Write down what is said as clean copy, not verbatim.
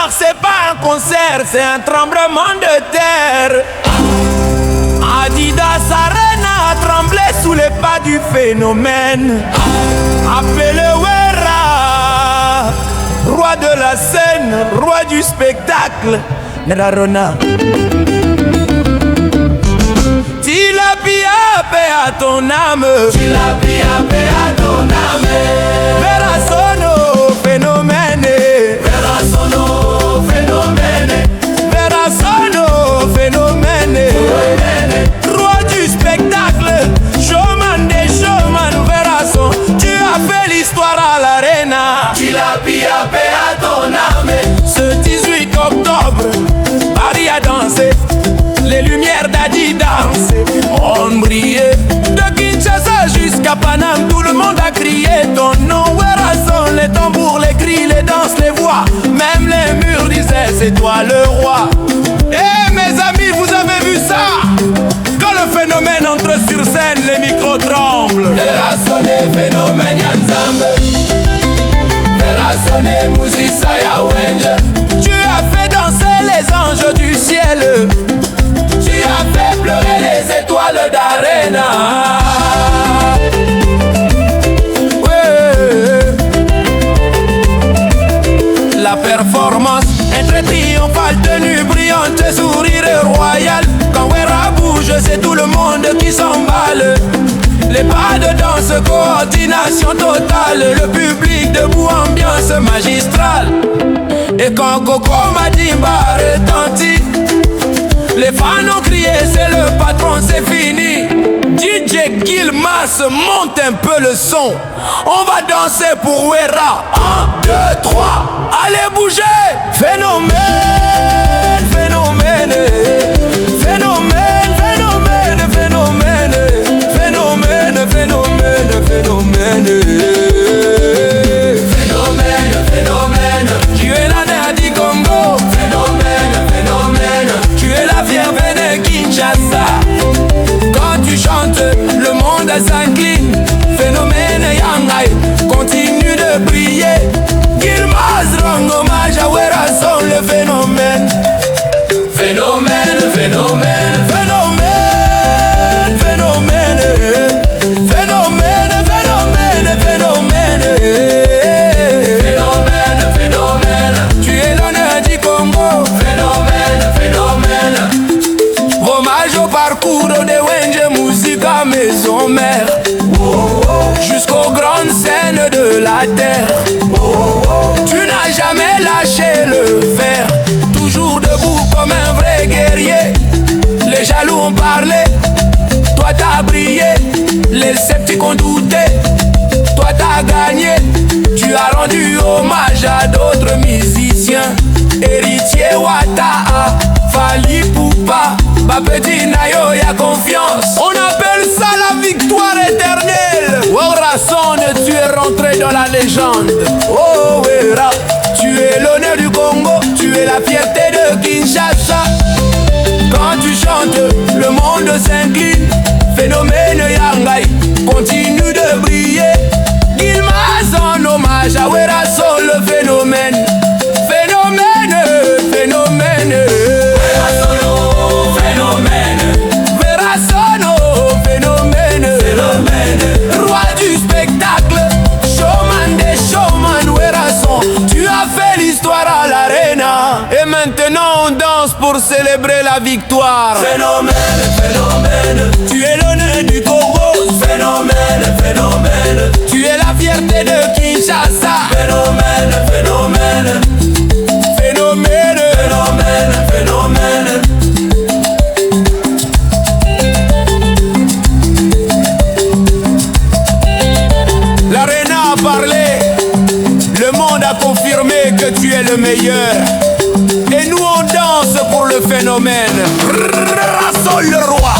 Car c'est pas un concert, c'est un tremblement de terre. Adidas Arena a tremblé sous les pas du phénomène. Appelez Wera, roi de la scène, roi du spectacle. Nerarona. Tilapia, paix à ton âme. Tilapia, paix à ton âme. Vera sono phénomène. Vera sono phénomène. Vera sono phénomène. Roi du spectacle, showman des showman. Vera son, tu as fait l'histoire à l'arena. Tilapia, paix à ton âme. Ce 18 octobre, Paris a dansé. Les lumières d'Adidas ont brillé. De Kinshasa jusqu'à Paname, tout le monde a crié ton nom. Wera sont les tambours, les cris, les danses, les voix. Même les murs disaient c'est toi le roi. Eh mes amis, vous avez vu ça? Quand le phénomène entre sur scène, les micros tremblent. Wera sonne phénomène Yanzambe. Wera sonne Musisa Yawenja. Tu as fait danser les anges du ciel. Tu as fait pleurer les étoiles d'Arena. Ouais. La performance est très triomphale, tenue brillante, sourire royal. Quand Wera bouge, c'est tout le monde qui s'emballe. Les pas de danse, coordination totale. Le public debout, ambiance magistrale. Et quand Coco Madimba retentit, les fans ont crié, c'est le patron, c'est fini. DJ Gilmas, monte un peu le son. On va danser pour Wera. 1, 2, 3, allez bouger. Phénomène, phénomène. Phénomène, phénomène, phénomène. Phénomène, phénomène, phénomène. Phénomène, phénomène. Tu es la nerf du Congo. Phénomène, phénomène. Tu es la fierté de Kinshasa. Quand tu chantes, le monde s'incline. Phénomène Yangai continue de briller. Gilmas rend hommage à Wera son le phénomène. Phénomène, phénomène, phénomène, phénomène. Phénomène, phénomène, phénomène. Phénomène, phénomène. Tu es l'honneur du Congo. Phénomène, phénomène. Hommage au parcours de Wenje Musica Maison Mère. Jusqu'aux grandes scènes de la terre. Tu n'as jamais lâché le fer. Toujours debout comme un vrai guerrier. Les jaloux ont parlé, toi t'as brillé. Les sceptiques ont douté, toi t'as gagné. Tu as rendu hommage à d'autres musiciens. Héritier Wata, Fali Poupa, Bapeti Nayo, y'a confiance. On appelle ça la victoire éternelle. Wera Son, tu es rentré dans la légende. Oh Wera, tu es l'honneur du Congo. Tu es la fierté de Kinshasa. Quand tu chantes, le monde s'incline. Phénomène Yangai continue de briller. Gilmas en hommage à Wera Son le phénomène. Phénomène, phénomène. Wera Son, phénomène. Wera Son, phénomène. Phénomène. Roi du spectacle, showman des showman. Wera Son, tu as fait l'histoire à l'arena. Et maintenant on danse pour célébrer la victoire. Phénomène, phénomène. Tu es l'honneur du Congo. Phénomène, phénomène. Tu es la fierté de Kinshasa. Phénomène, phénomène. Phénomène, phénomène, phénomène. L'arena a parlé. Le monde a confirmé que tu es le meilleur. Et nous on danse pour le phénomène. Rassol le roi.